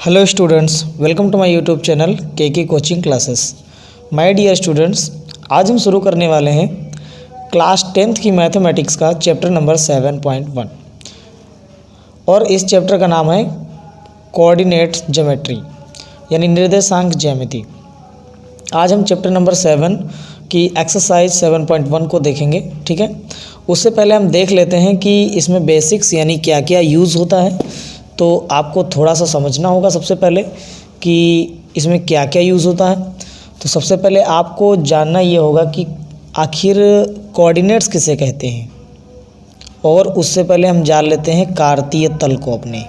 Hello students, welcome to my YouTube channel के coaching classes. My dear students, आज हम शुरू करने वाले हैं क्लास 10th की मैथमेटिक्स का चैप्टर नंबर 7.1 और इस चैप्टर का नाम है कोऑर्डिनेट ज्योमेट्री यानी निर्देशांक ज्यामिति। आज हम चैप्टर नंबर 7 की एक्सरसाइज 7.1 को देखेंगे। ठीक है, उससे पहले हम देख लेते हैं कि इसमें बेसिक्स यानी क्या क्या यूज़ होता है। तो आपको थोड़ा सा समझना होगा सबसे पहले कि इसमें क्या क्या यूज़ होता है। तो सबसे पहले आपको जानना ये होगा कि आखिर कोऑर्डिनेट्स किसे कहते हैं, और उससे पहले हम जान लेते हैं कार्तीय तल को अपने।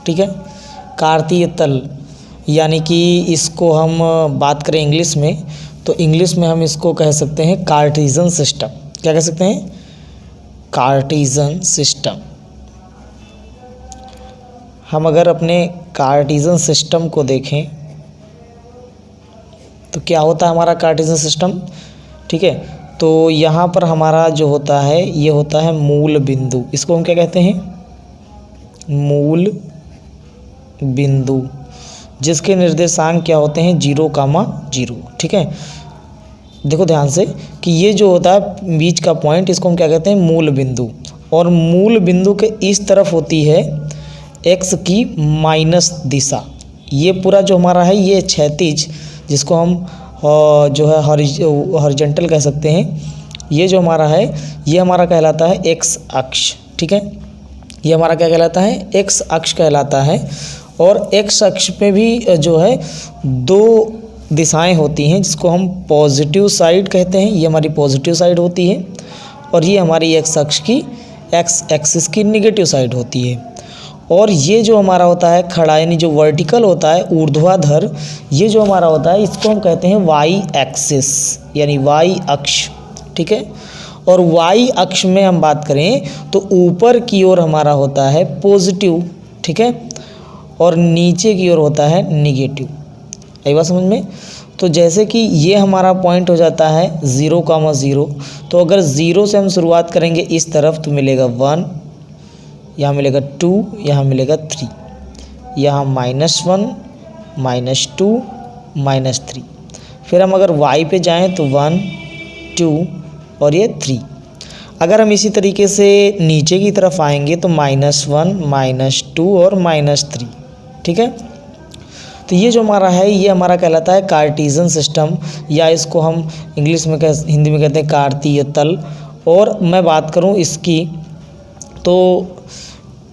ठीक है, कार्तीय तल यानी कि इसको हम बात करें इंग्लिश में, तो इंग्लिश में हम इसको कह सकते हैं कार्टेशियन सिस्टम। क्या कह सकते हैं? Cartesian system. हम अगर अपने कार्टेशियन सिस्टम को देखें तो क्या होता है हमारा कार्टेशियन सिस्टम। ठीक है, तो यहाँ पर हमारा जो होता है ये होता है मूल बिंदु। इसको हम क्या कहते हैं? मूल बिंदु, जिसके निर्देशांक क्या होते हैं? 0,0। ठीक है, देखो ध्यान से कि ये जो होता है बीच का पॉइंट, इसको हम क्या कहते हैं? मूल बिंदु। और मूल बिंदु के इस तरफ होती है एक्स की माइनस दिशा। ये पूरा जो हमारा है ये क्षैतिज, जिसको हम जो है हॉरिजॉन्टल कह सकते हैं, ये जो हमारा है ये हमारा कहलाता है एक्स अक्ष। ठीक है, ये हमारा क्या कहलाता है? एक्स अक्ष कहलाता है। और एक्स अक्ष पे भी जो है दो दिशाएं होती हैं, जिसको हम पॉजिटिव साइड कहते हैं। ये हमारी पॉजिटिव साइड होती है और ये हमारी एक्स अक्ष की एक्स एक्सिस की निगेटिव साइड होती है। और ये जो हमारा होता है खड़ा यानी जो वर्टिकल होता है ऊर्ध्वाधर, ये जो हमारा होता है इसको हम कहते हैं वाई एक्सिस यानी वाई अक्ष। ठीक है, और वाई अक्ष में हम बात करें तो ऊपर की ओर हमारा होता है पॉजिटिव। ठीक है, और नीचे की ओर होता है निगेटिव। आई बात समझ में? तो जैसे कि ये हमारा पॉइंट हो जाता है 0,0, तो अगर 0 से हम शुरुआत करेंगे इस तरफ तो मिलेगा 1, यहाँ मिलेगा 2, यहाँ मिलेगा 3, यहाँ -1, -2, -3। फिर हम अगर y पे जाएं तो 1, 2 और ये 3। अगर हम इसी तरीके से नीचे की तरफ आएंगे तो -1, -2 और -3। ठीक है, तो ये जो हमारा है ये हमारा कहलाता है कार्टेशियन सिस्टम, या इसको हम इंग्लिश में हिंदी में कहते हैं कार्तीय तल। और मैं बात करूँ इसकी, तो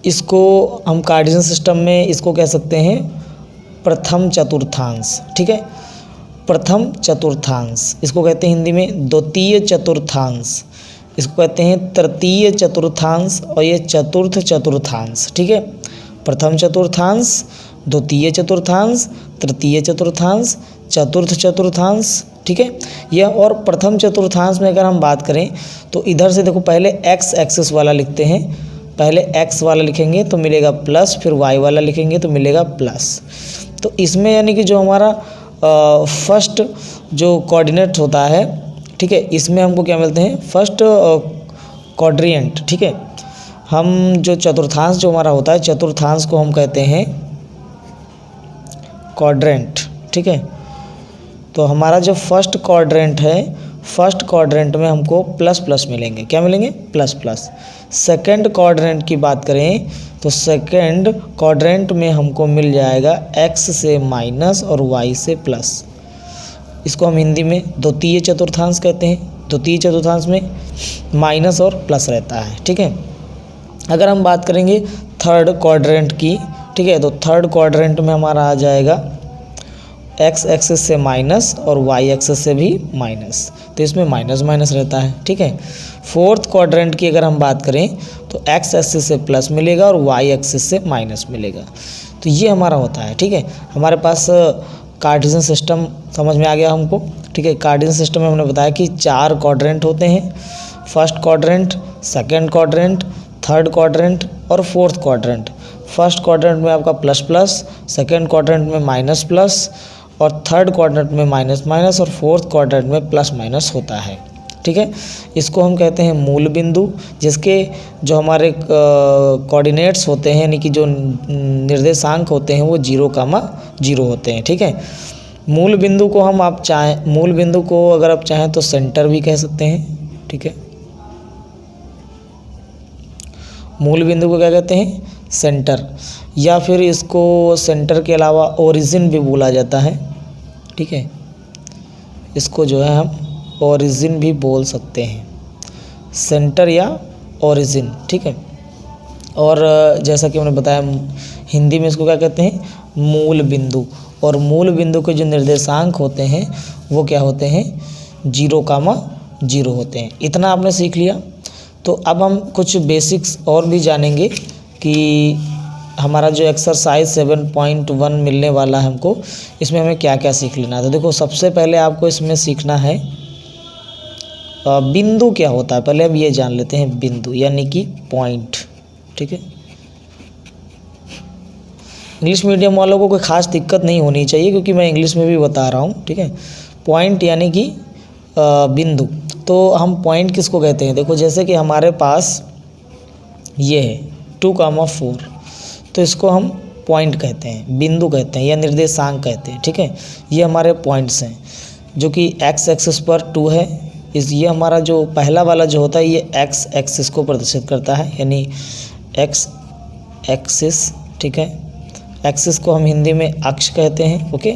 इसको हम कार्टेशियन सिस्टम में इसको कह सकते हैं प्रथम चतुर्थांश। ठीक है, प्रथम चतुर्थांश इसको कहते हैं हिंदी में द्वितीय चतुर्थांश, इसको कहते हैं तृतीय चतुर्थांश, और ये चतुर्थ चतुर्थांश। ठीक है, प्रथम चतुर्थांश, द्वितीय चतुर्थांश, तृतीय चतुर्थांश, चतुर्थ चतुर्थांश। ठीक है, यह और प्रथम चतुर्थांश में अगर हम बात करें तो इधर से देखो पहले एक्स एक्सिस वाला लिखते हैं। पहले एक्स वाला लिखेंगे तो मिलेगा प्लस, फिर वाई वाला लिखेंगे तो मिलेगा प्लस। तो इसमें यानी कि जो हमारा फर्स्ट जो कोऑर्डिनेट होता है, ठीक है, इसमें हमको क्या मिलते हैं? First quadrant. ठीक है, हम जो चतुर्थांश जो हमारा होता है, चतुर्थांश को हम कहते हैं क्वाड्रेंट। ठीक है, तो हमारा जो फर्स्ट क्वाड्रेंट है, फर्स्ट क्वाड्रेंट में हमको प्लस प्लस मिलेंगे। क्या मिलेंगे? Plus plus. सेकंड क्वाड्रेंट की बात करें तो सेकंड क्वाड्रेंट में हमको मिल जाएगा एक्स से माइनस और वाई से प्लस। इसको हम हिंदी में द्वितीय चतुर्थांश कहते हैं। द्वितीय चतुर्थांश में माइनस और प्लस रहता है। ठीक है, अगर हम बात करेंगे थर्ड क्वाड्रेंट की, ठीक है, तो थर्ड क्वाड्रेंट में हमारा आ जाएगा एक्स एक्सिस से माइनस और वाई एक्सिस से भी माइनस, तो इसमें माइनस माइनस रहता है। ठीक है, फोर्थ क्वाड्रेंट की अगर हम बात करें तो एक्स एक्सिस से प्लस मिलेगा और वाई एक्सिस से माइनस मिलेगा। तो ये हमारा होता है। ठीक है, हमारे पास कार्टेशियन सिस्टम समझ में आ गया हमको। ठीक है, कार्टेशियन सिस्टम में हमने बताया कि 4 क्वाड्रेंट होते हैं, first quadrant, second quadrant, third quadrant और फोर्थ क्वाड्रेंट। फर्स्ट क्वाड्रेंट में आपका प्लस प्लस, सेकेंड क्वाड्रेंट में माइनस प्लस, और थर्ड क्वाड्रेंट में माइनस माइनस, और फोर्थ क्वाड्रेंट में प्लस माइनस होता है। ठीक है। इसको हम कहते हैं मूल बिंदु, जिसके जो हमारे कोऑर्डिनेट्स होते हैं यानी कि जो निर्देशांक होते हैं वो 0,0 होते हैं, ठीक है। मूल बिंदु को हम आप चाहें, मूल बिंदु को अगर आप चाहें तो सेंटर भी कह सकते हैं, ठीक है। मूल बिंदु को क्या कहते हैं? सेंटर, या फिर इसको सेंटर के अलावा ओरिजिन भी बोला जाता है, ठीक है। इसको जो है हम ओरिजिन भी बोल सकते हैं, सेंटर या ओरिजिन, ठीक है। और जैसा कि हमने बताया हिंदी में इसको क्या कहते हैं? मूल बिंदु। और मूल बिंदु के जो निर्देशांक होते हैं वो क्या होते हैं? 0,0 होते हैं। इतना आपने सीख लिया। तो अब हम कुछ बेसिक्स और भी जानेंगे कि हमारा जो एक्सरसाइज 7.1 मिलने वाला है हमको, इसमें हमें क्या क्या सीख लेना है। तो देखो, सबसे पहले आपको इसमें सीखना है बिंदु क्या होता है। पहले हम ये जान लेते हैं बिंदु यानी कि पॉइंट, ठीक है। इंग्लिश मीडियम वालों को कोई ख़ास दिक्कत नहीं होनी चाहिए, क्योंकि मैं इंग्लिश में भी बता रहा हूँ, ठीक है। पॉइंट यानी कि बिंदु। तो हम पॉइंट किसको कहते हैं? देखो, जैसे कि हमारे पास ये है 2,4, तो इसको हम पॉइंट कहते हैं, बिंदु कहते हैं या निर्देशांक कहते हैं, ठीक है। ये हमारे पॉइंट्स हैं जो कि एक्स एक्सिस पर 2 है। ये हमारा जो पहला वाला जो होता है ये एक्स एक्सिस को प्रदर्शित करता है, यानी एक्स एक्सिस, ठीक है। एक्सिस को हम हिंदी में अक्ष कहते हैं, ओके।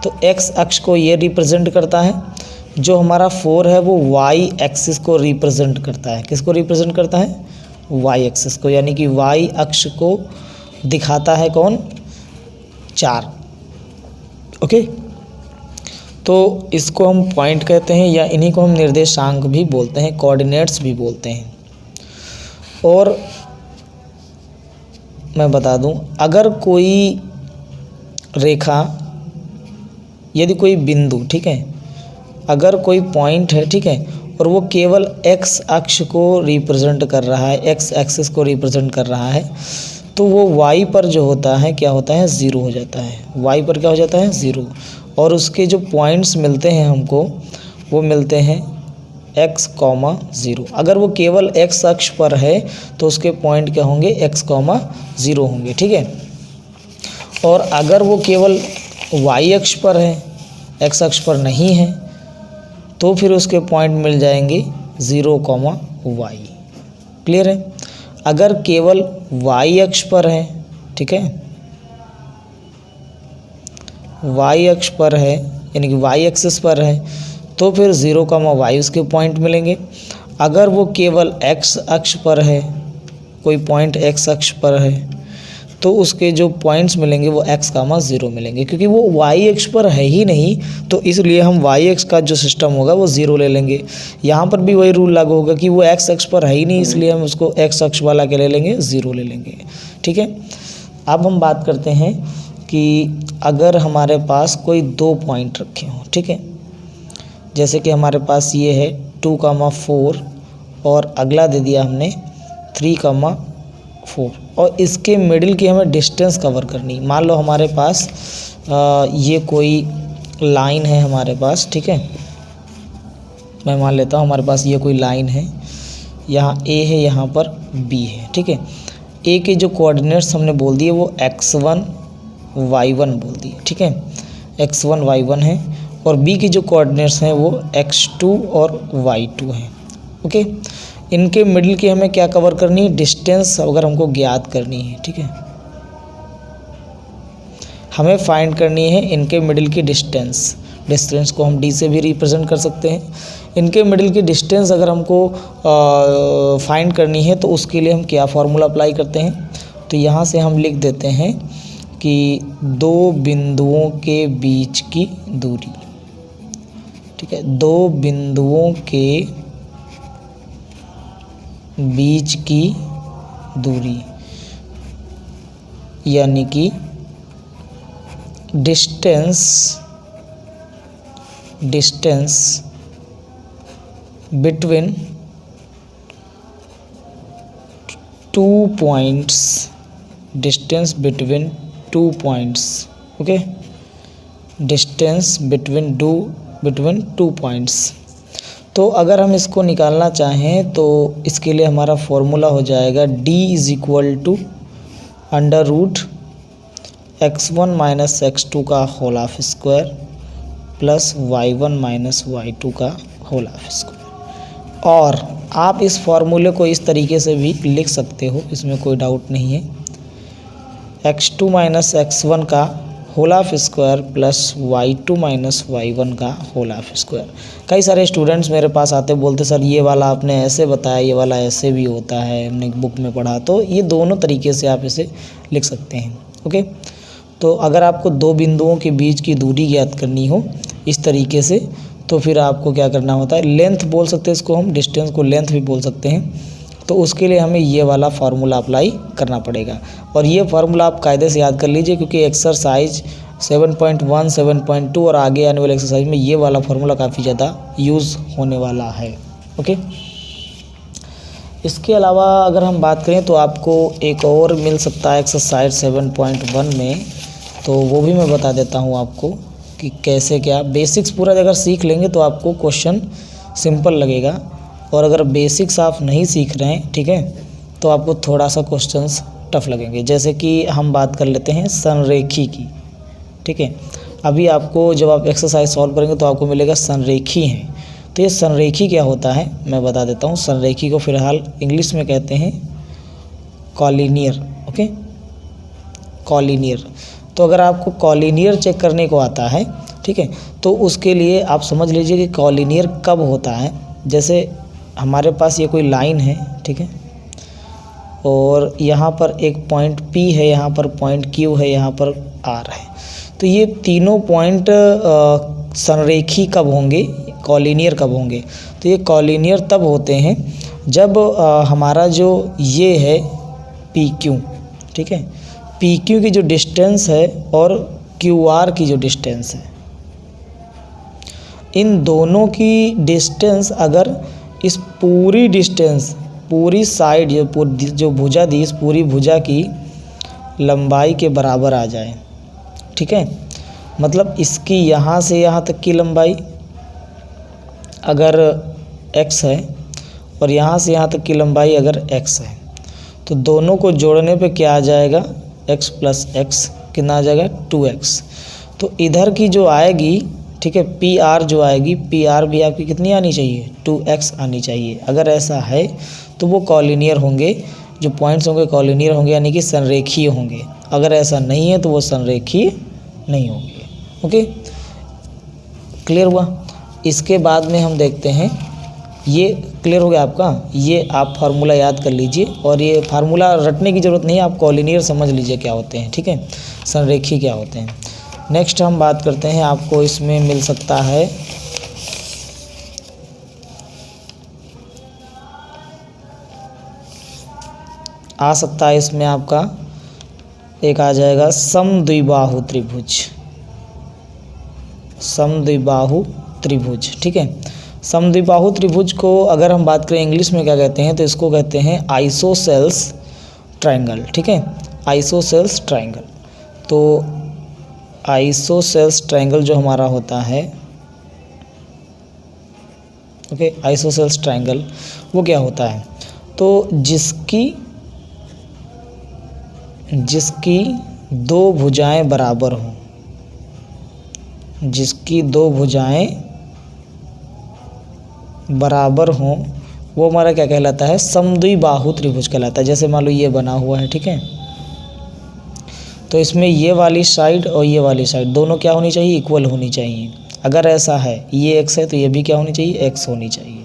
तो एक्स अक्ष को ये रिप्रेजेंट करता है। जो हमारा 4 है वो वाई एक्सिस को रिप्रेजेंट करता है। किसको रिप्रेजेंट करता है? वाई एक्सिस को, यानी कि वाई अक्ष को दिखाता है कौन? 4, ओके। तो इसको हम पॉइंट कहते हैं, या इन्हीं को हम निर्देशांक भी बोलते हैं, कोऑर्डिनेट्स भी बोलते हैं। और मैं बता दूं, अगर कोई रेखा, यदि कोई बिंदु, ठीक है, अगर कोई पॉइंट है, ठीक है, और वो केवल एक्स अक्ष को रिप्रेजेंट कर रहा है, एक्स एक्सिस को रिप्रेजेंट कर रहा है, तो वो वाई पर जो होता है क्या होता है? 0 हो जाता है। वाई पर क्या हो जाता है? 0। और उसके जो पॉइंट्स मिलते हैं हमको, वो मिलते हैं x,0। अगर वो केवल x अक्ष पर है तो उसके पॉइंट क्या होंगे? x,0 होंगे, ठीक है। और अगर वो केवल y अक्ष पर है, x अक्ष पर नहीं है, तो फिर उसके पॉइंट मिल जाएंगे 0,y। क्लियर है? अगर केवल y अक्ष पर है, ठीक है, y अक्ष पर है यानी कि y एक्सिस पर है, तो फिर 0,y उसके पॉइंट मिलेंगे। अगर वो केवल x अक्ष पर है, कोई पॉइंट x अक्ष पर है, तो उसके जो पॉइंट्स मिलेंगे वो x,0 मिलेंगे, क्योंकि वो y अक्ष पर है ही नहीं, तो इसलिए हम y अक्ष का जो सिस्टम होगा वो 0 ले लेंगे। यहाँ पर भी वही रूल लागू होगा कि वो x अक्ष पर है ही नहीं, इसलिए हम उसको x अक्ष वाला क्या ले लेंगे? 0 ले लेंगे, ठीक है। अब हम बात करते हैं कि अगर हमारे पास कोई 2 पॉइंट रखे हों, ठीक है, जैसे कि हमारे पास ये है 2,4 और अगला दे दिया हमने 3,4, और इसके मिडिल की हमें डिस्टेंस कवर करनी। मान लो हमारे पास ये कोई लाइन है हमारे पास, ठीक है, मैं मान लेता हूँ हमारे पास ये कोई लाइन है, यहाँ A है, यहाँ पर B है, ठीक है। A के जो कोऑर्डिनेट्स हमने बोल दिए वो x1 y1 बोल दिए, ठीक है, x1 y1 है, और B की जो कोऑर्डिनेट्स हैं वो x2 और y2 हैं, ओके। इनके मिडिल की हमें क्या कवर करनी है? डिस्टेंस अगर हमको ज्ञात करनी है, ठीक है, हमें फाइंड करनी है इनके मिडिल की डिस्टेंस। डिस्टेंस को हम d से भी रिप्रेजेंट कर सकते हैं। इनके मिडिल की डिस्टेंस अगर हमको फाइंड करनी है तो उसके लिए हम क्या फार्मूला अप्लाई करते हैं? तो यहाँ से हम लिख देते हैं कि 2 बिंदुओं के बीच की दूरी, ठीक है, 2 बिंदुओं के बीच की दूरी यानी कि distance between 2 points, distance between 2 points, okay, distance between 2 points. तो अगर हम इसको निकालना चाहें तो इसके लिए हमारा फॉर्मूला हो जाएगा d = √x1 - x2 का whole of square plus y1 - y2 का होल ऑफ स्क्वायर। और आप इस फॉर्मूले को इस तरीके से भी लिख सकते हो, इसमें कोई डाउट नहीं है। x2 - x1 का whole of square plus y2 - y1 का होल ऑफ स्क्वायर। कई सारे स्टूडेंट्स मेरे पास आते बोलते सर ये वाला आपने ऐसे बताया, ये वाला ऐसे भी होता है, हमने बुक में पढ़ा। तो ये दोनों तरीके से आप इसे लिख सकते हैं। ओके, तो अगर आपको दो बिंदुओं के बीच की दूरी ज्ञात करनी हो इस तरीके से, तो फिर आपको क्या करना होता है, लेंथ बोल सकते हैं इसको हम, डिस्टेंस को लेंथ भी बोल सकते हैं। तो उसके लिए हमें ये वाला फार्मूला अप्लाई करना पड़ेगा। और ये फार्मूला आप कायदे से याद कर लीजिए, क्योंकि एक्सरसाइज 7.1, 7.2 और आगे आने वाले एक्सरसाइज में ये वाला फार्मूला काफ़ी ज़्यादा यूज़ होने वाला है। ओके, इसके अलावा अगर हम बात करें तो आपको एक और मिल सकता है एक्सरसाइज 7.1 में, तो वो भी मैं बता देता हूँ आपको कि कैसे क्या। बेसिक्स पूरा अगर सीख लेंगे तो आपको क्वेश्चन सिंपल लगेगा, और अगर बेसिक्स आप नहीं सीख रहे हैं, ठीक है, तो आपको थोड़ा सा क्वेश्चंस टफ लगेंगे। जैसे कि हम बात कर लेते हैं संरेखी की, ठीक है। अभी आपको जब आप एक्सरसाइज सॉल्व करेंगे तो आपको मिलेगा संरेखी हैं। तो ये संरेखी क्या होता है मैं बता देता हूँ। संरेखी को फ़िलहाल इंग्लिश में कहते हैं कॉलिनियर। Okay, collinear. तो अगर आपको कॉलिनियर चेक करने को आता है, ठीक है, तो उसके लिए आप समझ लीजिए कि कॉलिनियर कब होता है। जैसे हमारे पास ये कोई लाइन है, ठीक है, और यहाँ पर एक पॉइंट P है, यहाँ पर पॉइंट Q है, यहाँ पर R है। तो ये तीनों पॉइंट संरेखी कब होंगे, कॉलिनियर कब होंगे? तो ये कॉलिनियर तब होते हैं जब हमारा जो ये है PQ, ठीक है, PQ की जो डिस्टेंस है और QR की जो डिस्टेंस है, इन दोनों की डिस्टेंस अगर इस पूरी डिस्टेंस, पूरी साइड जो भुजा दी, इस पूरी भुजा की लंबाई के बराबर आ जाए, ठीक है, मतलब इसकी यहाँ से यहाँ तक की लंबाई अगर x है और यहाँ से यहाँ तक की लंबाई अगर x है, तो दोनों को जोड़ने पे क्या आ जाएगा, x + x कितना आ जाएगा, 2x। तो इधर की जो आएगी, ठीक है, PR जो आएगी, PR भी आपकी कितनी आनी चाहिए, 2x आनी चाहिए। अगर ऐसा है तो वो कॉलिनियर होंगे, जो पॉइंट्स होंगे कॉलिनियर होंगे, यानी कि संरेखीय होंगे। अगर ऐसा नहीं है तो वो संरेखीय नहीं होंगे। ओके, क्लियर हुआ। इसके बाद में हम देखते हैं, ये क्लियर हो गया आपका। ये आप फार्मूला याद कर लीजिए, और ये फार्मूला रटने की ज़रूरत नहीं है, आप कॉलिनियर समझ लीजिए क्या होते हैं, ठीक है, संरेखीय क्या होते हैं। नेक्स्ट हम बात करते हैं, आपको इसमें मिल सकता है आ सकता है इसमें आपका एक आ जाएगा समद्विबाहु त्रिभुज। समद्विबाहु त्रिभुज, ठीक है। समद्विबाहु त्रिभुज को अगर हम बात करें इंग्लिश में क्या कहते हैं, तो इसको कहते हैं आइसोसेल्स ट्रायंगल, ठीक है, आइसोसेल्स ट्रायंगल। तो आइसोसेल्स ट्रायंगल जो हमारा होता है, ओके, आइसोसेल्स ट्रायंगल वो क्या होता है, तो जिसकी दो भुजाएं बराबर हों, जिसकी दो भुजाएं बराबर हों, वो हमारा क्या कहलाता है, समद्विबाहु त्रिभुज कहलाता है। जैसे मान लो ये बना हुआ है, ठीक है, तो इसमें ये वाली साइड और ये वाली साइड दोनों क्या होनी चाहिए, इक्वल होनी चाहिए। अगर ऐसा है, ये x है तो ये भी क्या होनी चाहिए, x होनी चाहिए।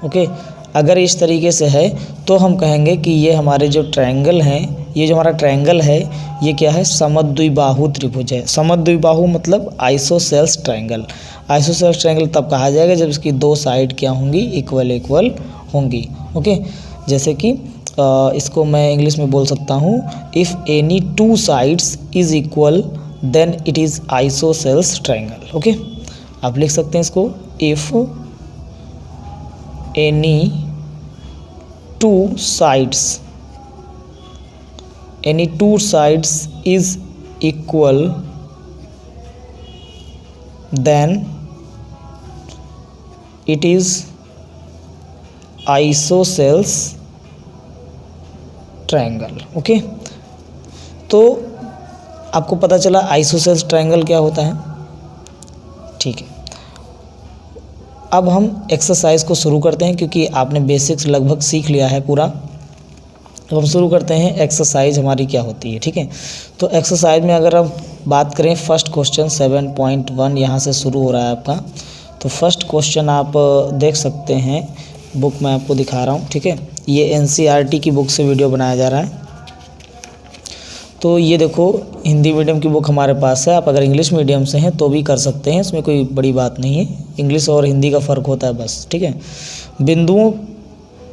ओके, अगर इस तरीके से है तो हम कहेंगे कि ये हमारे जो ट्रायंगल हैं, ये जो हमारा ट्रायंगल है ये क्या है, समद्विबाहु त्रिभुज है। समद्विबाहु मतलब आइसोसेल्स ट्रायंगल। आइसोसेल्स ट्रायंगल तब कहा जाएगा जब इसकी दो साइड क्या होंगी, इक्वल होंगी। ओके, जैसे कि इसको मैं इंग्लिश में बोल सकता हूँ, if any two sides is equal then it is isosceles triangle. Okay, आप लिख सकते हैं इसको, if any two sides is equal then it is isosceles triangle. Okay, तो आपको पता चला आइसोसेल्स ट्रायंगल क्या होता है। ठीक है, अब हम एक्सरसाइज को शुरू करते हैं क्योंकि आपने बेसिक्स लगभग सीख लिया है पूरा। तो हम शुरू करते हैं एक्सरसाइज हमारी क्या होती है। ठीक है, तो एक्सरसाइज में अगर हम बात करें फर्स्ट क्वेश्चन 7.1 यहाँ से शुरू हो रहा है आपका। तो फर्स्ट क्वेश्चन आप देख सकते हैं, बुक मैं आपको दिखा रहा हूँ। ठीक है, ये एनसीईआरटी की बुक से वीडियो बनाया जा रहा है। तो ये देखो हिंदी मीडियम की बुक हमारे पास है। आप अगर इंग्लिश मीडियम से हैं तो भी कर सकते हैं, इसमें कोई बड़ी बात नहीं है। इंग्लिश और हिंदी का फ़र्क होता है बस। ठीक है, बिंदुओं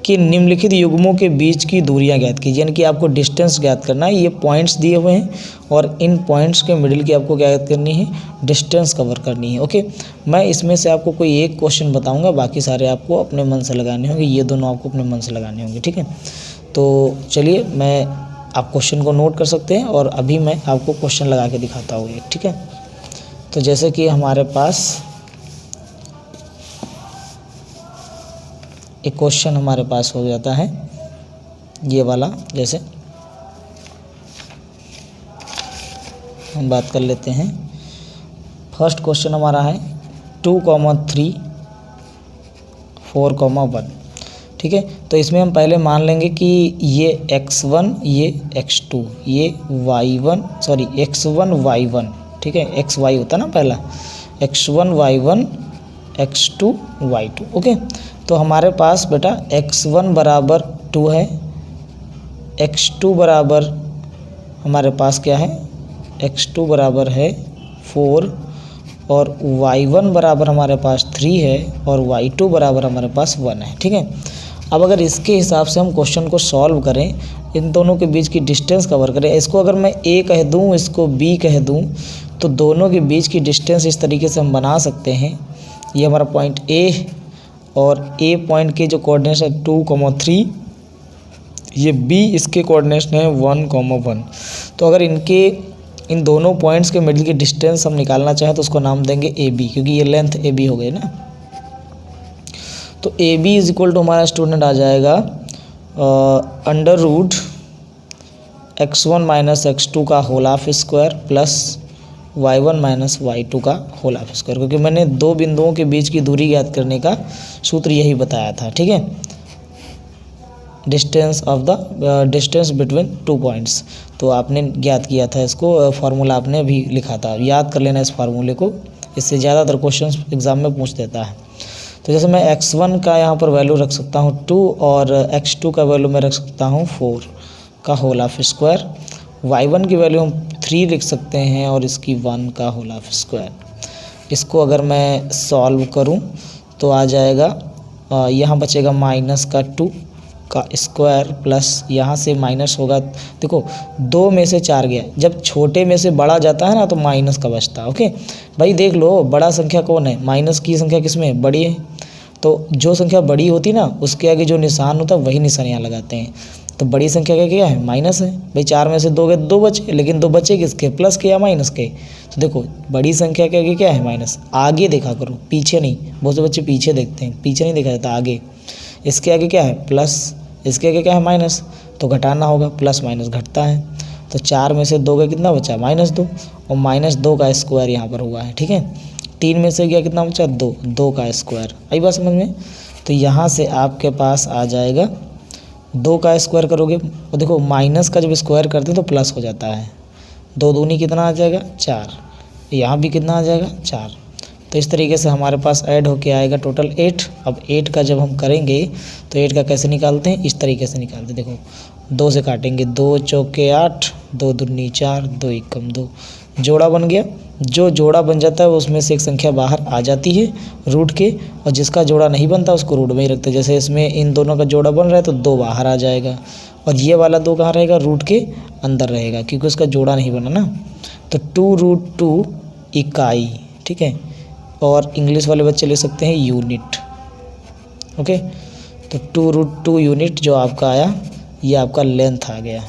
कि निम्नलिखित युग्मों के बीच की दूरियां ज्ञात कीजिए, यानी कि आपको डिस्टेंस ज्ञात करना है। ये पॉइंट्स दिए हुए हैं और इन पॉइंट्स के मिडिल की आपको क्या ज्ञात करनी है, डिस्टेंस कवर करनी है। ओके, मैं इसमें से आपको कोई एक क्वेश्चन बताऊंगा, बाकी सारे आपको अपने मन से लगाने होंगे। ये दोनों आपको अपने मन से लगाने होंगे। ठीक है, तो चलिए आप क्वेश्चन को नोट कर सकते हैं और अभी मैं आपको क्वेश्चन लगा के दिखाता हूँ एक। ठीक है, तो जैसे कि हमारे पास एक क्वेश्चन हमारे पास हो जाता है ये वाला। जैसे हम बात कर लेते हैं, फर्स्ट क्वेश्चन हमारा है 2,3 4,1। ठीक है, तो इसमें हम पहले मान लेंगे कि ये x1 ये x2 ये x1 y1। ठीक है, xy होता है ना पहला, x1 y1 x2 y2। Okay, तो हमारे पास बेटा x1 बराबर 2 है, x2 बराबर हमारे पास क्या है, x2 बराबर है 4 और y1 बराबर हमारे पास 3 है और y2 बराबर हमारे पास 1 है। ठीक है, अब अगर इसके हिसाब से हम क्वेश्चन को सॉल्व करें, इन दोनों के बीच की डिस्टेंस कवर करें, इसको अगर मैं a कह दूं, इसको b कह दूं, तो दोनों के बीच की डिस्टेंस इस तरीके से हम बना सकते हैं। ये हमारा पॉइंट a और a पॉइंट के जो कोऑर्डिनेट्स है 2,3, ये b इसके कोऑर्डिनेट्स हैं 1,1। तो अगर इन दोनों पॉइंट्स के मिडिल की डिस्टेंस हम निकालना चाहें तो उसको नाम देंगे AB, क्योंकि ये लेंथ AB हो गई ना। तो AB इज इक्वल टू हमारा स्टूडेंट आ जाएगा under root x1 minus x2 का whole half square plus y1 minus y2 का होल हाफ स्क्वायर, क्योंकि मैंने दो बिंदुओं के बीच की दूरी ज्ञात करने का सूत्र यही बताया था। ठीक है, डिस्टेंस बिटवीन 2 पॉइंट्स, तो आपने ज्ञात किया था इसको, फार्मूला आपने अभी लिखा था, याद कर लेना इस फार्मूले को, इससे ज़्यादातर क्वेश्चंस एग्जाम में पूछ देता है। तो जैसे मैं x1 का यहाँ पर वैल्यू रख सकता हूँ 2 और x2 का वैल्यू मैं रख सकता हूँ 4 का होल हाफ स्क्वायर, y1 की वैल्यू हम 3 लिख सकते हैं और इसकी 1 का होल हाफ स्क्वायर। इसको अगर मैं सॉल्व करूँ तो आ जाएगा, यहाँ बचेगा माइनस का 2 का स्क्वायर प्लस यहाँ से माइनस होगा, देखो 2 में से 4 गया, जब छोटे में से बड़ा जाता है ना तो माइनस का बचता है। ओके भाई, देख लो बड़ा संख्या कौन है, माइनस की संख्या किस में, बड़ी है। तो जो संख्या बड़ी होती ना उसके आगे जो निशान होता है वही निशान यहाँ लगाते हैं। तो बड़ी संख्या का क्या है, माइनस है। भाई 4 में से 2 गए, 2 बचे, लेकिन 2 बचे किसके, प्लस के या माइनस के। तो देखो बड़ी संख्या के आगे क्या है, माइनस। आगे देखा करो, पीछे नहीं, बहुत से बच्चे पीछे देखते हैं, पीछे नहीं देखा जाता, आगे। इसके आगे क्या है, प्लस, इसके आगे क्या है, माइनस, तो घटाना होगा, प्लस माइनस घटता है। तो 4 में से 2 गए, कितना बचा, -2, और -2 का स्क्वायर यहाँ पर हुआ है। ठीक है, 3 में से गया, कितना बचा, 2 का स्क्वायर। आई बात समझ में। तो यहाँ से आपके पास आ जाएगा 2 का स्क्वायर करोगे, और देखो माइनस का जब स्क्वायर करते हैं तो प्लस हो जाता है, 2 दूनी कितना आ जाएगा, 4, यहाँ भी कितना आ जाएगा, 4। तो इस तरीके से हमारे पास ऐड होके आएगा टोटल 8। अब 8 का जब हम करेंगे तो 8 का कैसे निकालते हैं, इस तरीके से निकालते हैं। देखो 2 से काटेंगे, 2 चौके 8, 2 दूनी 4, 2 एकम 2, जोड़ा बन गया। जो जोड़ा बन जाता है उसमें से एक संख्या बाहर आ जाती है रूट के, और जिसका जोड़ा नहीं बनता उसको रूट में ही रखते हैं। जैसे इसमें इन दोनों का जोड़ा बन रहा है तो 2 बाहर आ जाएगा, और ये वाला 2 कहाँ रहेगा, रूट के अंदर रहेगा, क्योंकि उसका जोड़ा नहीं बना ना। तो 2√2 इकाई। ठीक है, और इंग्लिश वाले बच्चे ले सकते हैं यूनिट। ओके, तो 2√2 यूनिट जो आपका आया, ये आपका लेंथ आ गया।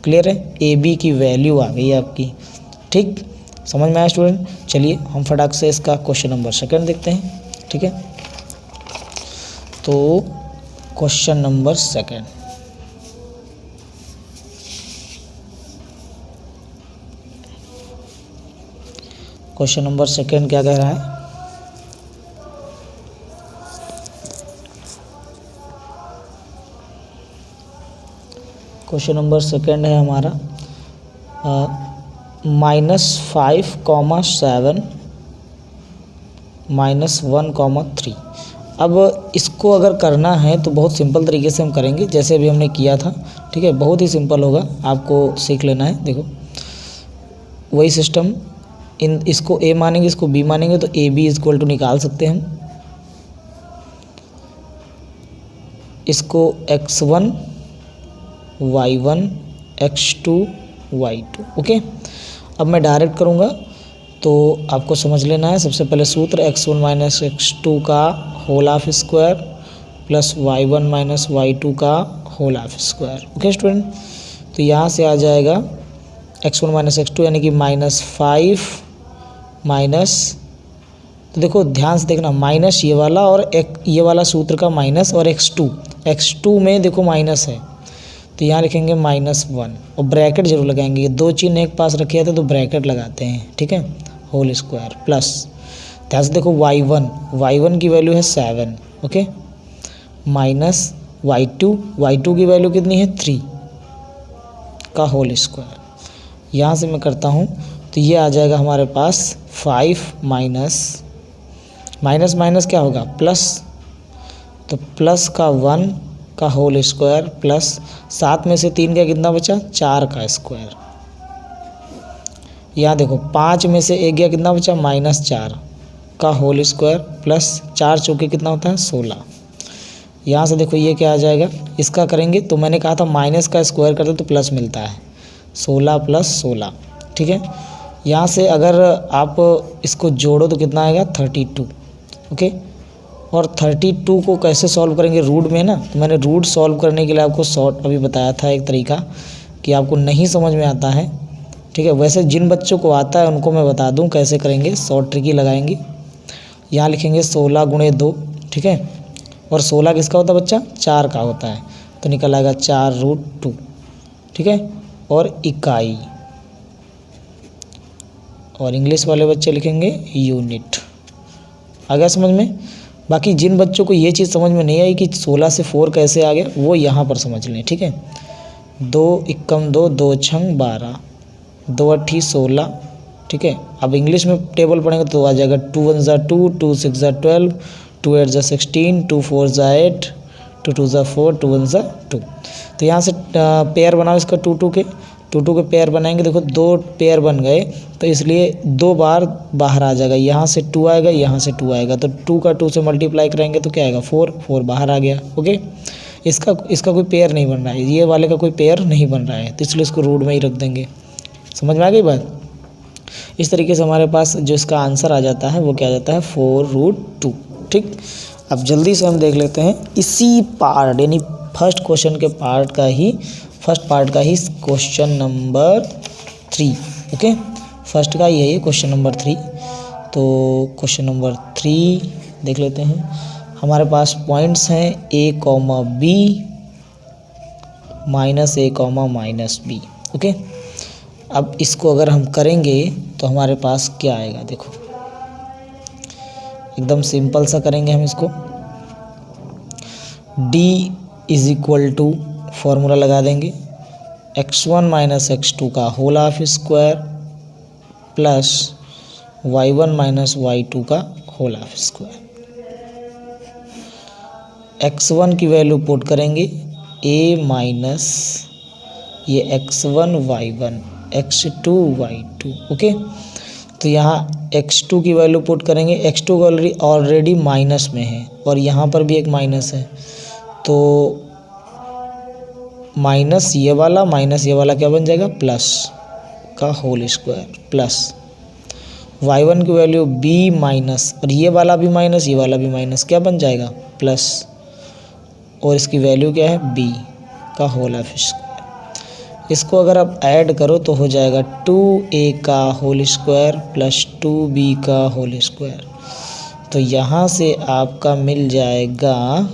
क्लियर है, AB की वैल्यू आ गई आपकी। ठीक, समझ में आया स्टूडेंट। चलिए हम फटाक से इसका क्वेश्चन नंबर 2 देखते हैं। ठीक है, तो question number second, question number second क्या कह रहा है? क्वेश्चन नंबर सेकंड है हमारा -5,7 -1,3। अब इसको अगर करना है तो बहुत सिंपल तरीके से हम करेंगे, जैसे अभी हमने किया था। ठीक है, बहुत ही सिंपल होगा, आपको सीख लेना है। देखो वही सिस्टम, इसको a मानेंगे, इसको b मानेंगे, तो AB इक्वल टू निकाल सकते हैं हम। इसको x1 y1 x2 y2। Okay, अब मैं डायरेक्ट करूँगा तो आपको समझ लेना है। सबसे पहले सूत्र x1 माइनस x2 का whole half square plus y1 minus y2 का whole half square. Okay student, तो यहाँ से आ जाएगा x1 माइनस x2 यानी कि -5 माइनस, तो देखो ध्यान से देखना, माइनस ये वाला और ये वाला सूत्र का माइनस, और x2 में देखो माइनस है तो यहाँ लिखेंगे -1 और ब्रैकेट जरूर लगाएंगे। दो चिन्ह एक पास रखे थे तो ब्रैकेट लगाते हैं। ठीक है, होल स्क्वायर प्लस, ध्यान से देखो y1 की वैल्यू है 7। ओके, माइनस y2 की वैल्यू कितनी है 3 का होल स्क्वायर। यहाँ से मैं करता हूँ तो ये आ जाएगा हमारे पास 5 माइनस माइनस क्या होगा प्लस, तो प्लस का 1 का होल स्क्वायर प्लस 7 में से 3 का कितना बचा 4 का स्क्वायर। यहाँ देखो 5 में से 1 गया, कितना बचा -4 का होल स्क्वायर प्लस 4 चौके कितना होता है 16। यहाँ से देखो ये क्या आ जाएगा, इसका करेंगे तो मैंने कहा था माइनस का स्क्वायर करते तो प्लस मिलता है, 16 + 16। ठीक है, यहाँ से अगर आप इसको जोड़ो तो कितना आएगा 32। ओके, और 32 को कैसे सॉल्व करेंगे, रूट में ना, तो मैंने रूट सॉल्व करने के लिए आपको शॉर्ट अभी बताया था एक तरीका कि आपको नहीं समझ में आता है। ठीक है, वैसे जिन बच्चों को आता है उनको मैं बता दूं कैसे करेंगे, शॉर्ट ट्रिक ही लगाएंगे। यहाँ लिखेंगे 16 × 2। ठीक है, और 16 किसका होता है बच्चा 4 का होता है, तो निकल आएगा 4√2। ठीक है, और इकाई, और इंग्लिश वाले बच्चे लिखेंगे यूनिट। आ गया समझ में? बाकी जिन बच्चों को ये चीज़ समझ में नहीं आई कि 16 से 4 कैसे आ गया, वो यहाँ पर समझ लें। ठीक है, 2 × 2 2 × 12 2 × 8 16। ठीक है, अब इंग्लिश में टेबल पढ़ेंगे तो आ जाएगा 2 × 1 = 2 2 × 6 = 12 2 × 8 = 16 2 × 4 = 8 2 × 2 = 4 2 × 1 = 2। तो यहाँ से पेयर बनाओ इसका 2 के पेयर बनाएंगे। देखो 2 पेयर बन गए तो इसलिए 2 बार बाहर आ जाएगा, यहाँ से 2 आएगा, यहाँ से 2 आएगा, तो 2 का 2 से मल्टीप्लाई करेंगे तो क्या आएगा 4 बाहर आ गया। ओके, इसका कोई पेयर नहीं बन रहा है, ये वाले का कोई पेयर नहीं बन रहा है, तो इसलिए इसको रूट में ही रख देंगे। समझ में आ गई बात? इस तरीके से हमारे पास जो इसका आंसर आ जाता है वो क्या आ जाता है 4√2। ठीक, अब जल्दी से हम देख लेते हैं इसी पार्ट यानी फर्स्ट पार्ट का ही क्वेश्चन नंबर 3। ओके, फर्स्ट का ही है ये क्वेश्चन नंबर 3। तो क्वेश्चन नंबर 3 देख लेते हैं। हमारे पास पॉइंट्स हैं a, b -a, -b। Okay, अब इसको अगर हम करेंगे तो हमारे पास क्या आएगा, देखो एकदम सिंपल सा करेंगे हम इसको। d = फॉर्मूला लगा देंगे x1 - x2 का whole half square plus y1 - y2 का होल हाफ स्क्वायर। x1 की वैल्यू पुट करेंगे a माइनस ये x1 y1 x2 y2। Okay, तो यहाँ x2 की वैल्यू पुट करेंगे, x2 ऑलरेडी माइनस में है और यहाँ पर भी एक माइनस है, तो माइनस ये वाला क्या बन जाएगा प्लस का होल स्क्वायर प्लस y1 की वैल्यू b माइनस, और ये वाला भी माइनस क्या बन जाएगा प्लस, और इसकी वैल्यू क्या है b का होल हाफ स्क्वायर। इसको अगर आप ऐड करो तो हो जाएगा 2a का होल स्क्वायर प्लस 2b का होल स्क्वायर। तो यहाँ से आपका मिल जाएगा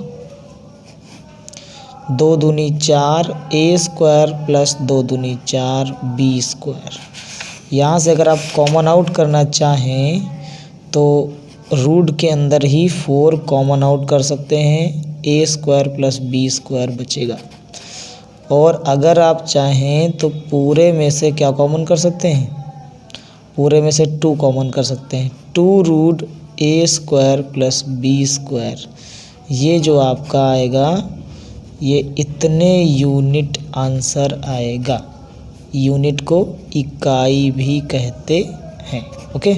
2 दूनी 4 ए स्क्वायर प्लस 2 दूनी 4 बी स्क्वायर। यहाँ से अगर आप कॉमन आउट करना चाहें तो रूट के अंदर ही 4 कॉमन आउट कर सकते हैं, ए स्क्वायर प्लस बी स्क्वायर बचेगा। और अगर आप चाहें तो पूरे में से क्या कॉमन कर सकते हैं, पूरे में से 2 कॉमन कर सकते हैं, 2 रूट ए स्क्वायर प्लस बी स्क्वायर। ये जो आपका आएगा ये इतने यूनिट आंसर आएगा। यूनिट को इकाई भी कहते हैं, ओके,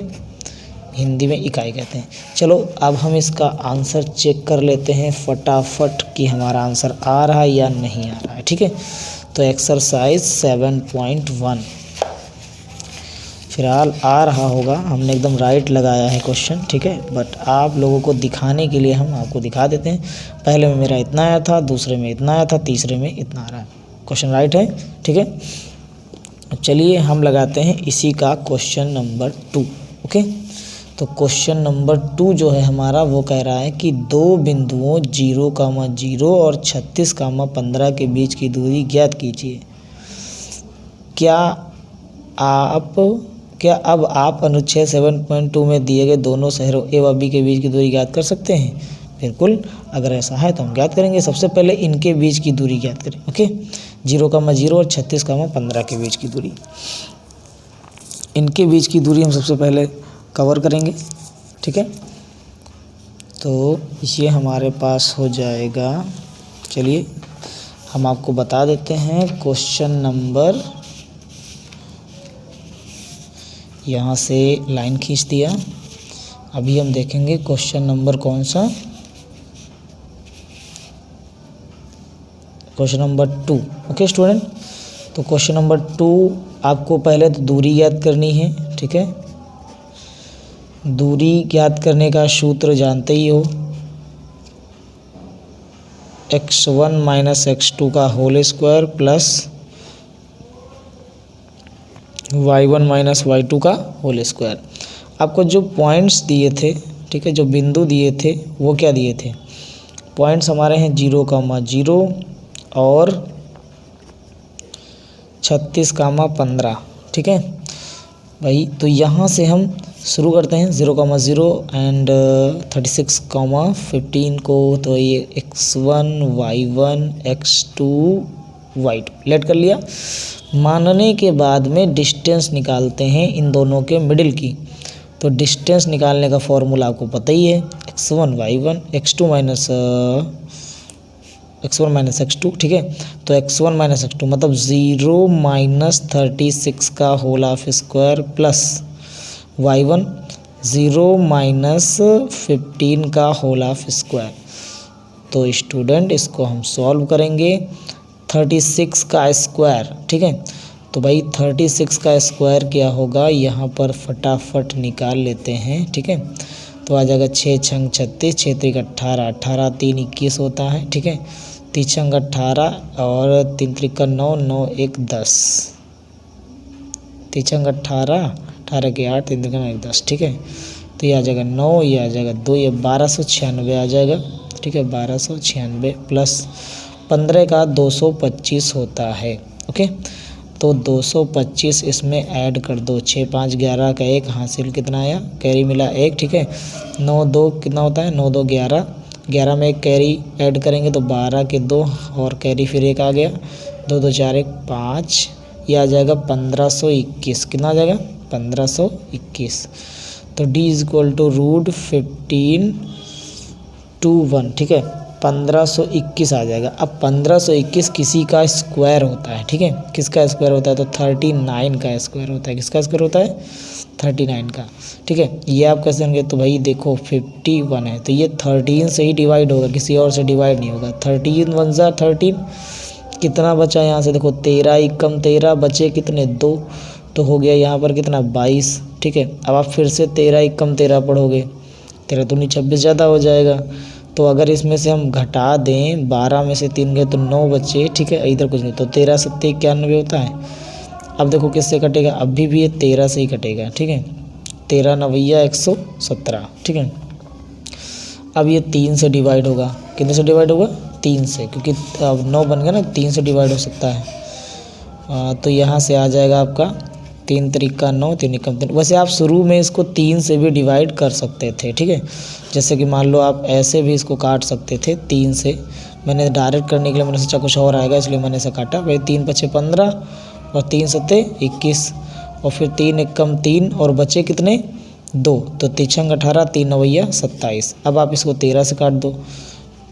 हिंदी में इकाई कहते हैं। चलो अब हम इसका आंसर चेक कर लेते हैं फटाफट कि हमारा आंसर आ रहा है या नहीं आ रहा है, ठीक है। तो एक्सरसाइज 7.1 फिलहाल आ रहा होगा, हमने एकदम राइट लगाया है क्वेश्चन, ठीक है। बट आप लोगों को दिखाने के लिए हम आपको दिखा देते हैं। पहले में मेरा इतना आया था, दूसरे में इतना आया था, तीसरे में इतना आ रहा है। क्वेश्चन राइट है, ठीक है। चलिए हम लगाते हैं इसी का क्वेश्चन नंबर 2, ओके। तो क्वेश्चन नंबर 2 जो है हमारा वो कह रहा है कि 2 बिंदुओं 0,0 और 36,15 के बीच की दूरी ज्ञात कीजिए। क्या अब आप अनुच्छेद 7.2 में दिए गए दोनों शहरों ए व बी के बीच की दूरी ज्ञात कर सकते हैं? बिल्कुल, अगर ऐसा है तो हम ज्ञात करेंगे। सबसे पहले इनके बीच की दूरी ज्ञात करें, ओके। 0,0 और 36,15 के बीच की दूरी, इनके बीच की दूरी हम सबसे पहले कवर करेंगे, ठीक है। तो ये हमारे पास हो जाएगा, चलिए हम आपको बता देते हैं क्वेश्चन नंबर, यहाँ से लाइन खींच दिया। अभी हम देखेंगे क्वेश्चन नंबर कौन सा, क्वेश्चन नंबर 2, ओके स्टूडेंट। तो क्वेश्चन नंबर 2 आपको पहले तो दूरी ज्ञात करनी है, ठीक है। दूरी ज्ञात करने का सूत्र जानते ही हो, x1 माइनस x2 का whole square plus y1 minus y2 का होल स्क्वायर। आपको जो पॉइंट्स दिए थे, ठीक है, जो बिंदु दिए थे वो क्या दिए थे, पॉइंट्स हमारे हैं 0,0 और 36,15, ठीक है भाई। तो यहाँ से हम शुरू करते हैं 0,0 एंड 36,15 को। तो ये x1 y1 x2 y2 late कर लिया। मानने के बाद में डिस्टेंस निकालते हैं इन दोनों के मिडिल की। तो डिस्टेंस निकालने का फॉर्मूला आपको पता ही है, x1 y1 x1 minus x2, ठीक है। तो x1 माइनस x2 मतलब 0 माइनस 36 का whole of square plus y1 0 minus 15 का होल ऑफ स्क्वायर। तो स्टूडेंट इसको हम सॉल्व करेंगे, 36 का स्क्वायर, ठीक है। तो भाई 36 का स्क्वायर क्या होगा, यहाँ पर फटाफट निकाल लेते हैं, ठीक है। तो आ जाएगा 6 छंग 36, 6 त्रिक 18, 18 3 21 होता है, ठीक है। 3 छंग 18 और 3 त्रिक 9, 9 1 10, 3 छंग 18, 18 के 8, 3 त्रिक 1 10, ठीक है। तो ये आ जाएगा 9, ये आ जाएगा 2, ये 1296 आ जाएगा, ठीक है। 1296 प्लस 15 का 225 होता है, ओके। तो 225 इसमें ऐड कर दो, 6 5 11 का 1 हासिल कितना आया, कैरी मिला 1, ठीक है। 9 2 कितना होता है, 9 2 11, 11 में एक कैरी ऐड करेंगे तो 12 के 2 और कैरी फिर 1 आ गया, 2 2 4 1 5, ये आ जाएगा 1521। कितना आ जाएगा 1521। तो d is equal to root 1521, ठीक है। 1521 आ जाएगा। अब 1521 किसी का स्क्वायर होता है, ठीक है। किसका स्क्वायर होता है, तो 39 का स्क्वायर होता है। किसका स्क्वायर होता है, 39 का, ठीक है। ये आप कैसे होंगे, तो भाई देखो 51 है तो ये 13 से ही डिवाइड होगा, किसी और से डिवाइड नहीं होगा। 13 1 जा 13, कितना बचा यहाँ से देखो 13 एकम 13, बचे कितने 2, तो हो गया यहाँ पर कितना 22, ठीक है। अब आप फिर से 13 एकम 13 पढ़ोगे, 13 दूनी 26 ज़्यादा हो जाएगा। तो अगर इसमें से हम घटा दें 12 में से 3 गए तो 9 बचे, ठीक है। इधर कुछ नहीं, तो 13 7 91 होता है। अब देखो किससे कटेगा, अभी भी ये 13 से ही कटेगा, ठीक है। 13 9 117, ठीक है। अब ये 3 से डिवाइड होगा, कितने से डिवाइड होगा, 3 से, क्योंकि अब 9 बन गया ना, 3 से डिवाइड हो सकता है। तो यहाँ से आ जाएगा आपका 3 तरीका 9, 3 एकम 3। वैसे आप शुरू में इसको 3 से भी डिवाइड कर सकते थे, ठीक है। जैसे कि मान लो आप ऐसे भी इसको काट सकते थे 3 से। मैंने डायरेक्ट करने के लिए मैंने सोचा कुछ और आएगा, इसलिए मैंने इसे काटा। भाई 3 पछे 15 और 3 सत्ते 21 और फिर 3 एकम 3 और बचे कितने 2, तो 3 छंग 18, 3 नवैया 27। अब आप इसको 13 से काट दो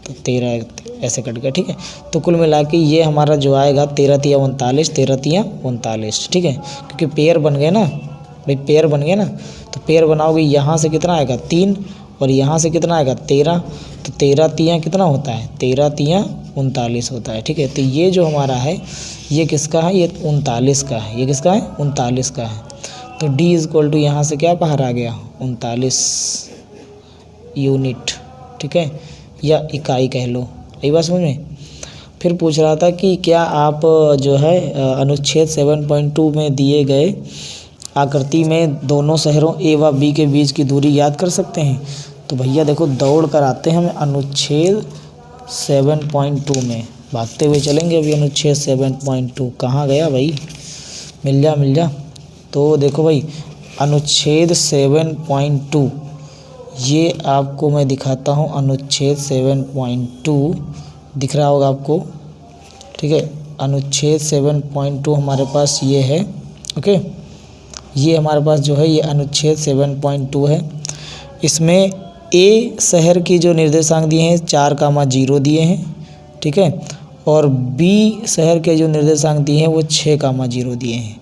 तो 13 ऐसे कट गया, ठीक है। तो कुल मिला के ये हमारा जो आएगा 13 तिया 39, 13 तिया 39, ठीक है। क्योंकि पेयर बन गए ना भाई, पेयर बन गए ना, तो पेयर बनाओगे यहाँ से कितना आएगा 3 और यहाँ से कितना आएगा 13, तो 13 तिया कितना होता है 13 तिया 39 होता है, ठीक है। तो ये जो हमारा है ये किसका है, ये 39 का है। ये किसका है 39 का है। तो D इक्वल टू यहाँ से क्या बाहर आ गया 39 यूनिट, ठीक है, या इकाई कह लो। यही बात समझ में। फिर पूछ रहा था कि क्या आप जो है अनुच्छेद 7.2 में दिए गए आकृति में दोनों शहरों A व B के बीच की दूरी याद कर सकते हैं। तो भैया देखो दौड़ कर आते हैं हम अनुच्छेद 7.2 में, भागते हुए चलेंगे अभी। अनुच्छेद 7.2 कहाँ गया भाई, मिल जा। तो देखो भाई अनुच्छेद 7.2 ये आपको मैं दिखाता हूँ। अनुच्छेद 7.2 दिख रहा होगा आपको, ठीक है। अनुच्छेद 7.2 हमारे पास ये है, ओके। ये हमारे पास जो है ये अनुच्छेद 7.2 है। इसमें A शहर की जो निर्देशांक दिए हैं 4,0 दिए हैं, ठीक है। और B शहर के जो निर्देशांक दिए हैं वो 6,0 दिए हैं।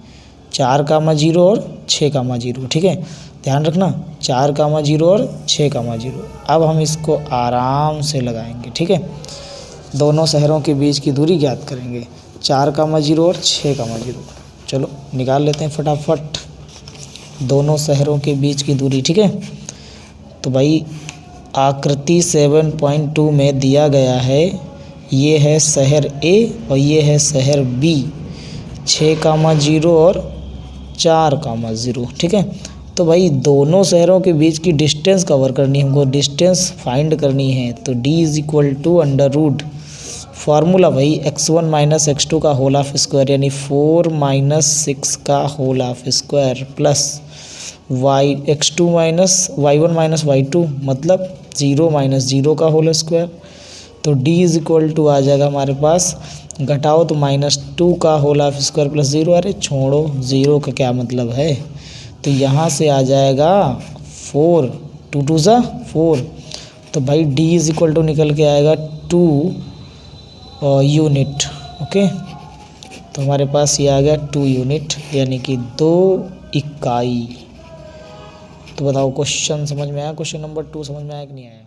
4,0 और 6,0, ठीक है। ध्यान रखना 4,0 और 6,0। अब हम इसको आराम से लगाएंगे, ठीक है। दोनों शहरों के बीच की दूरी ज्ञात करेंगे 4,0 और 6,0। चलो निकाल लेते हैं फटाफट दोनों शहरों के बीच की दूरी, ठीक है। तो भाई आकृति 7.2 में दिया गया है, ये है शहर A और ये है शहर B, 6,0 और 4,0, ठीक है। तो भाई दोनों शहरों के बीच की डिस्टेंस कवर करनी है हमको, डिस्टेंस फाइंड करनी है। तो D equal to under root formula भाई x1 माइनस x2 का होल ऑफ स्क्वायर, यानी 4 माइनस 6 का whole of square plus x2 minus y1 minus y2 मतलब 0 माइनस 0 का होल स्क्वायर। तो D इक्वल टू आ जाएगा हमारे पास, घटाओ तो -2 का होल ऑफ स्क्वायर प्लस 0। अरे छोड़ो 0 का क्या मतलब है, तो यहाँ से आ जाएगा 4, 2 2 ज़ा 4। तो भाई D इक्वल टू निकल के आएगा 2 यूनिट, ओके। तो हमारे पास ये आ गया 2 यूनिट यानी कि 2 इकाई। तो बताओ क्वेश्चन समझ में आया, क्वेश्चन नंबर 2 समझ में आया कि नहीं आया।